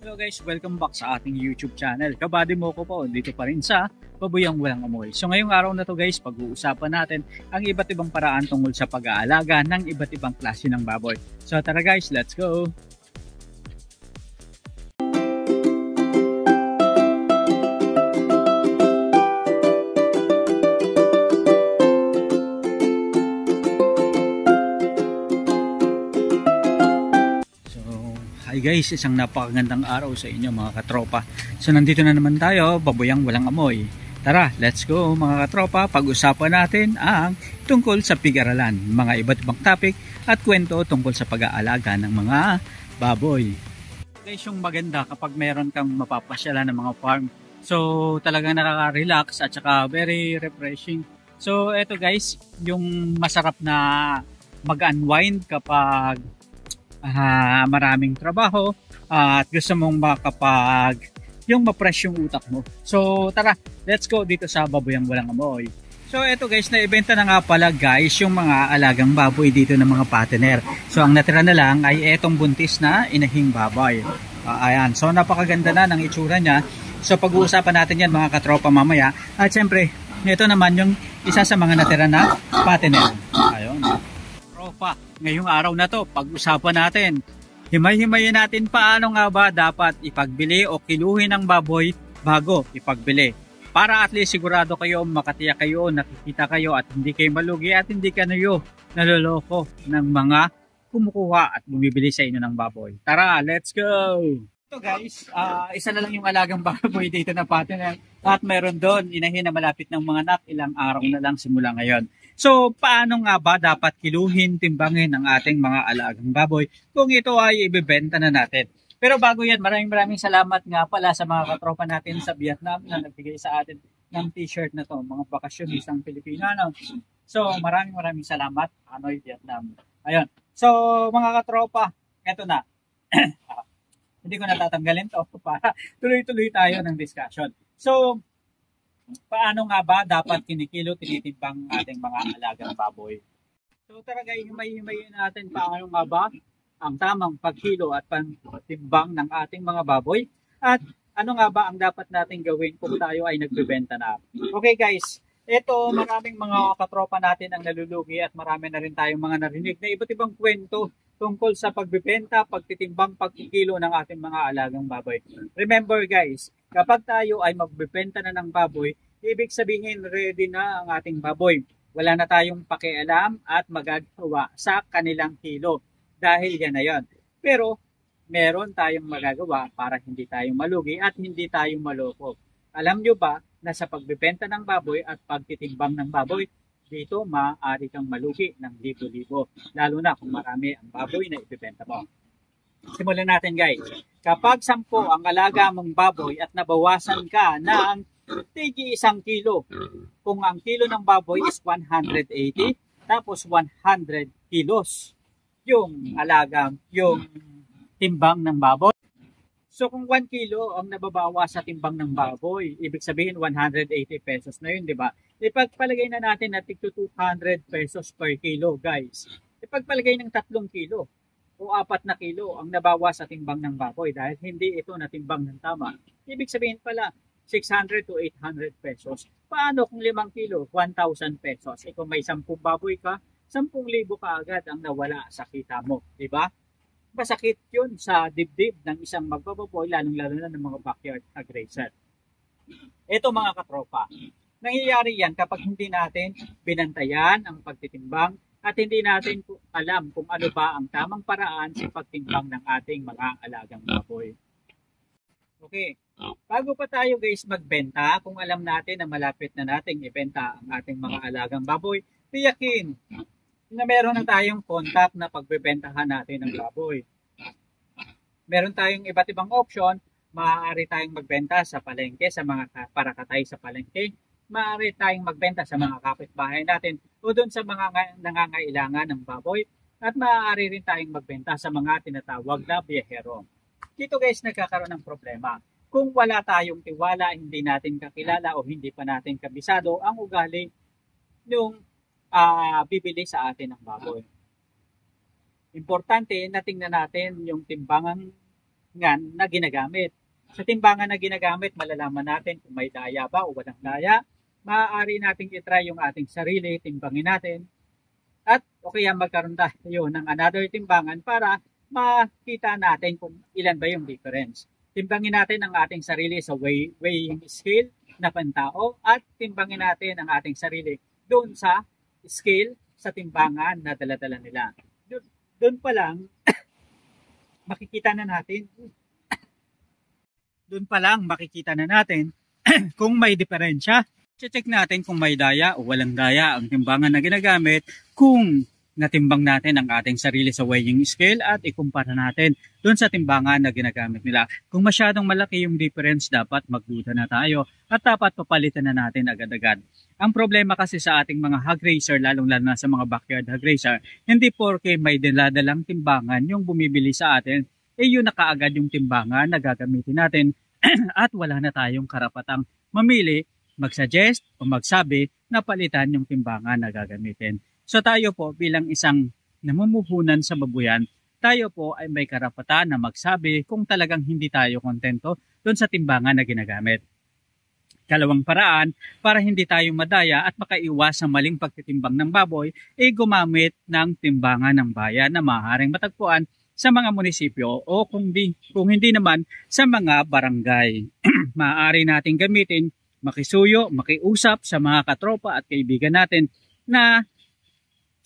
Hello guys, welcome back sa ating YouTube channel. Kabady mo ko po, dito pa rin sa Babuyang Walang Amoy. So ngayong araw na to guys, pag-uusapan natin ang iba't ibang paraan tungkol sa pag-aalaga ng iba't ibang klase ng baboy. So tara guys, let's go! Hi guys, isang napakagandang araw sa inyo mga katropa. So nandito na naman tayo, Babuyang Walang Amoy. Tara, let's go mga katropa, pag-usapan natin ang tungkol sa pig-aralan, mga iba't ibang topic at kwento tungkol sa pag-aalaga ng mga baboy. Guys, yung maganda kapag meron kang mapapasyalan ng mga farm. So talagang nakaka-relax at saka very refreshing. So eto guys, yung masarap na mag-unwind kapag maraming trabaho at gusto mong makapag yung ma-fresh yung utak mo. So tara, let's go dito sa Babuyang Walang Amoy. So eto guys, naibenta na nga pala guys yung mga alagang baboy dito ng mga partner. So ang natira na lang ay etong buntis na inahing baboy. Ayan, so napakaganda na ng itsura niya. So pag-uusapan natin yan mga katropa mamaya. At syempre, ito naman yung isa sa mga natira na partner. Ayun. Pa, ngayong araw na to, pag-usapan natin. Himay-himayin natin paano nga ba dapat ipagbili o kiluhin ng baboy bago ipagbili. Para at least sigurado kayo, makatiyak kayo, nakikita kayo at hindi kayo malugi at hindi kayo naloloko ng mga kumukuha at bumibili sa inyo ng baboy. Tara, let's go! Ito guys, isa na lang yung alagang baboy dito na partner at meron doon inahin na malapit ng mga anak, ilang araw na lang simula ngayon. So, paano nga ba dapat kiluhin, timbangin ang ating mga alagang baboy kung ito ay ibebenta na natin? Pero bago yan, maraming salamat nga pala sa mga katropa natin sa Vietnam na nagbigay sa atin ng t-shirt na to, mga bakasyonisang Pilipino. Ano? So, maraming salamat, Hanoi, Vietnam. Ayun. So, mga katropa, eto na. Hindi ko natatanggalin to para tuloy-tuloy tayo ng discussion. So, paano nga ba dapat kinikilo, tinitimbang ating mga alagang baboy? So talaga himay-himayin natin paano nga ba ang tamang pagkilo at pagtimbang ng ating mga baboy at ano nga ba ang dapat natin gawin kung tayo ay nagbebenta na. Okay guys, ito maraming mga katropa natin ang nalulugi at marami na rin tayong mga narinig na iba't ibang kwento tungkol sa pagbebenta, pagtitimbang, pagkikilo ng ating mga alagang baboy. Remember guys, kapag tayo ay magbebenta na ng baboy, ibig sabihin ready na ang ating baboy. Wala na tayong pakialam at magagawa sa kanilang kilo dahil yan na yan. Pero meron tayong magagawa para hindi tayo malugi at hindi tayo maloko. Alam nyo ba na sa pagbebenta ng baboy at pagtitimbang ng baboy, dito maaari kang malugi ng libo-libo, lalo na kung marami ang baboy na ibebenta mo. Simulan natin guys. Kapag 10 ang alaga mong baboy at nabawasan ka ng tigi 1 kilo, kung ang kilo ng baboy is 180, tapos 100 kilos yung alaga, yung timbang ng baboy. So kung 1 kilo ang nababawa sa timbang ng baboy, ibig sabihin 180 pesos na yun, di ba? Ipagpalagay na natin na tigto 200 pesos per kilo, guys. Ipagpalagay ng 3 kilo o 4 na kilo ang nabawa sa timbang ng baboy dahil hindi ito natimbang ng tama. Ibig sabihin pala 600 to 800 pesos. Paano kung 5 kilo, 1,000 pesos? E kung may 10 baboy ka, 10,000 ka agad ang nawala sa kita mo, di ba? Masakit yun sa dibdib ng isang magbababoy, lalong-lalo na ng mga backyard aggression. Ito mga katropa, nangyayari yan kapag hindi natin binantayan ang pagtitimbang at hindi natin alam kung ano ba ang tamang paraan sa pagtimbang ng ating mga alagang baboy. Okay, bago pa tayo guys magbenta, kung alam natin na malapit na nating ibenta ang ating mga alagang baboy, tiyakin na meron na tayong contact na pagbebentahan natin ng baboy. Meron tayong iba't ibang option. Maaari tayong magbenta sa palengke, sa mga parakatay sa palengke. Maaari tayong magbenta sa mga kapitbahay natin o doon sa mga nangangailangan ng baboy. At maaari rin tayong magbenta sa mga tinatawag na biyahero. Dito guys, nagkakaroon ng problema. Kung wala tayong tiwala, hindi natin kakilala o hindi pa natin kabisado ang ugali ng bibili sa atin ng baboy. Importante na tingnan natin yung timbangan na ginagamit. Sa timbangan na ginagamit, malalaman natin kung may daya ba o walang daya. Maaari nating itry yung ating sarili, timbangin natin. At o kaya magkaroon tayo ng another timbangan para makita natin kung ilan ba yung difference. Timbangin natin ang ating sarili sa weighing scale na pantao at timbangin natin ang ating sarili doon sa scale sa timbangan na dala-dala nila. Doon pa lang makikita na natin kung may diferensya. Check natin kung may daya o walang daya ang timbangan na ginagamit kung natimbang natin ang ating sarili sa weighing scale at ikumpara natin doon sa timbangan na ginagamit nila. Kung masyadong malaki yung difference, dapat magduda na tayo at dapat papalitan na natin agad-agad. Ang problema kasi sa ating mga hog racer, lalong-lalo na sa mga backyard hog racer, hindi porke may daladalang timbangan yung bumibili sa atin, yun na kaagad yung timbangan na gagamitin natin at wala na tayong karapatang mamili, mag-suggest o magsabi na palitan yung timbangan na gagamitin. So tayo po bilang isang namumuhunan sa babuyan, tayo po ay may karapatan na magsabi kung talagang hindi tayo kontento doon sa timbangan na ginagamit. Kalawang paraan para hindi tayo madaya at makaiwas sa maling pagtitimbang ng baboy ay gumamit ng timbangan ng bayan na maaaring matagpuan sa mga munisipyo o kung hindi naman sa mga barangay. Maaari nating gamitin, makisuyo, makiusap sa mga katropa at kaibigan natin na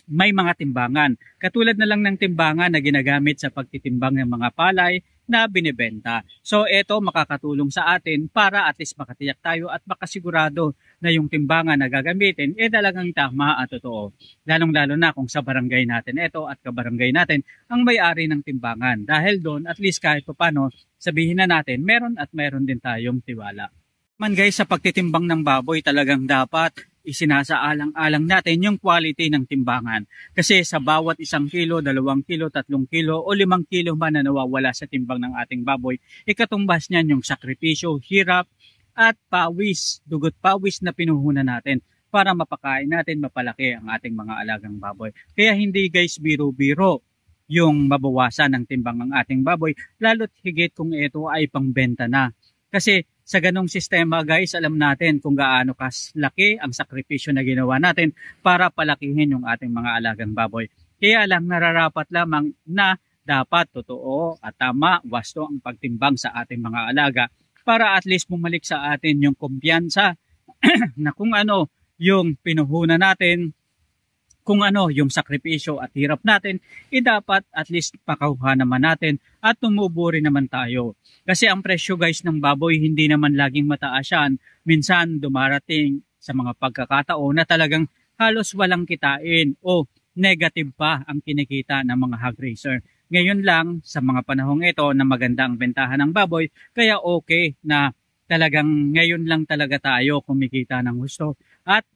may mga timbangan. Katulad na lang ng timbangan na ginagamit sa pagtitimbang ng mga palay na binibenta. So ito makakatulong sa atin para at least makatiyak tayo at makasigurado na yung timbangan na gagamitin talagang tama at totoo. Lalong-lalo na kung sa barangay natin ito at kabarangay natin ang may-ari ng timbangan. Dahil doon at least kahit paano sabihin na natin meron din tayong tiwala. Guys, sa pagtitimbang ng baboy talagang dapat isinasaalang-alang natin yung quality ng timbangan. Kasi sa bawat 1 kilo, 2 kilo, 3 kilo o 5 kilo man na nawawala sa timbang ng ating baboy, ikatumbas niyan yung sakripisyo, hirap at pawis, dugot pawis na pinuhunan natin para mapakain natin, mapalaki ang ating mga alagang baboy. Kaya hindi guys biro-biro yung mabawasan ng timbang ng ating baboy, lalo't higit kung ito ay pangbenta na. Kasi sa ganong sistema guys, alam natin kung gaano kalaki ang sakripisyo na ginawa natin para palakihin yung ating mga alagang baboy. Kaya lang nararapat lamang na dapat totoo at tama, wasto ang pagtimbang sa ating mga alaga para at least bumalik sa atin yung kumpiyansa na kung ano yung pinuhunan natin, kung ano yung sakripisyo at hirap natin, dapat at least pakuha naman natin at tumubo rin naman tayo. Kasi ang presyo guys ng baboy hindi naman laging mataas yan. Minsan dumarating sa mga pagkakataon na talagang halos walang kitain o negative pa ang kinikita ng mga hog racer. Ngayon lang sa mga panahong ito na maganda ang bentahan ng baboy, kaya okay na talagang ngayon lang talaga tayo kumikita ng gusto. At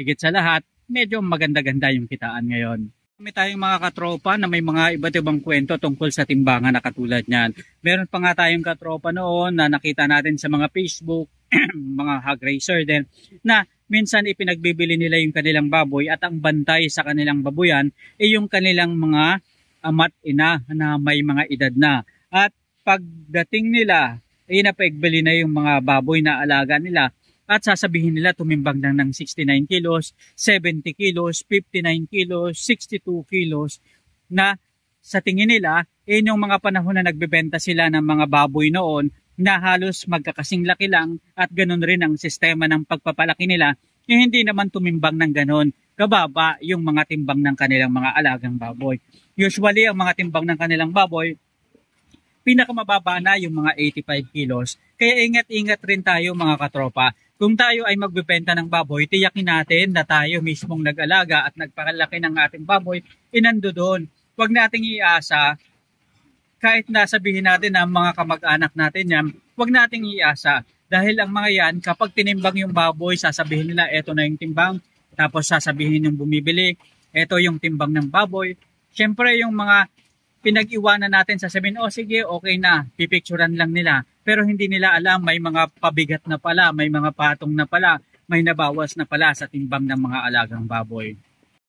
higit sa lahat, medyo maganda-ganda yung kitaan ngayon. May tayong mga katropa na may mga iba't ibang kwento tungkol sa timbangan na katulad niyan. Meron pa nga tayong katropa noon na nakita natin sa mga Facebook, mga hog racer din, na minsan ipinagbibili nila yung kanilang baboy at ang bantay sa kanilang babuyan ay yung kanilang mga ama't ina na may mga edad na. At pagdating nila, napagbili na yung mga baboy na alaga nila, at sasabihin nila tumimbang lang ng 69 kilos, 70 kilos, 59 kilos, 62 kilos na sa tingin nila, yung mga panahon na nagbebenta sila ng mga baboy noon na halos magkakasing laki lang at ganun rin ang sistema ng pagpapalaki nila, hindi naman tumimbang ng ganun kababa yung mga timbang ng kanilang mga alagang baboy. Usually, ang mga timbang ng kanilang baboy, pinakamababa na yung mga 85 kilos. Kaya ingat-ingat rin tayo mga katropa. Kung tayo ay magbebenta ng baboy, tiyakin natin na tayo mismong nag-alaga at nagpakalaki ng ating baboy, inando doon. Huwag nating iasa, kahit nasabihin natin na mga kamag-anak natin yan, huwag nating iasa. Dahil ang mga yan, kapag tinimbang yung baboy, sasabihin nila, eto na yung timbang. Tapos sasabihin yung bumibili, eto yung timbang ng baboy. Siyempre yung mga pinag-iwanan natin, sasabihin, sige, okay na, pipicturan lang nila. Pero hindi nila alam, may mga pabigat na pala, may mga patong na pala, may nabawas na pala sa timbang ng mga alagang baboy.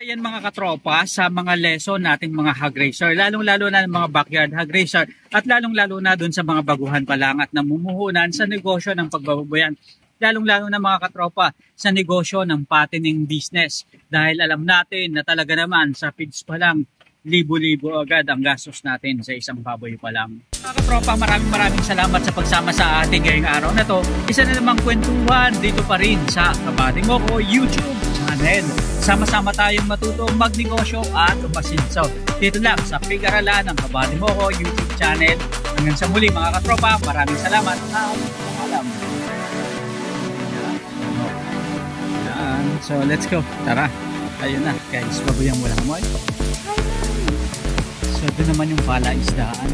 Ayan mga katropa, sa mga lesson nating mga hog racer, lalong-lalo na ng mga backyard hog racer at lalong-lalo na dun sa mga baguhan pa lang at namumuhunan sa negosyo ng pagbababoyan. Lalong-lalo na mga katropa sa negosyo ng fattening business. Dahil alam natin na talaga naman sa feeds pa lang, libo-libo agad ang gastos natin sa isang baboy pa lang. Mga katropa, maraming salamat sa pagsama sa ating ngayong araw na to. Isa na namang kwentuhan dito pa rin sa Kabady Mo Ko YouTube channel. Sama-sama tayong matutong magnegosyo at umasinsaw. Dito lang sa Pig-aralan ng Kabady Mo Ko YouTube channel. Hanggang sa muli mga katropa, maraming salamat at paalam. So let's go. Tara. Ayun na guys, baboyang walang amoy. So doon naman yung palaisdaan.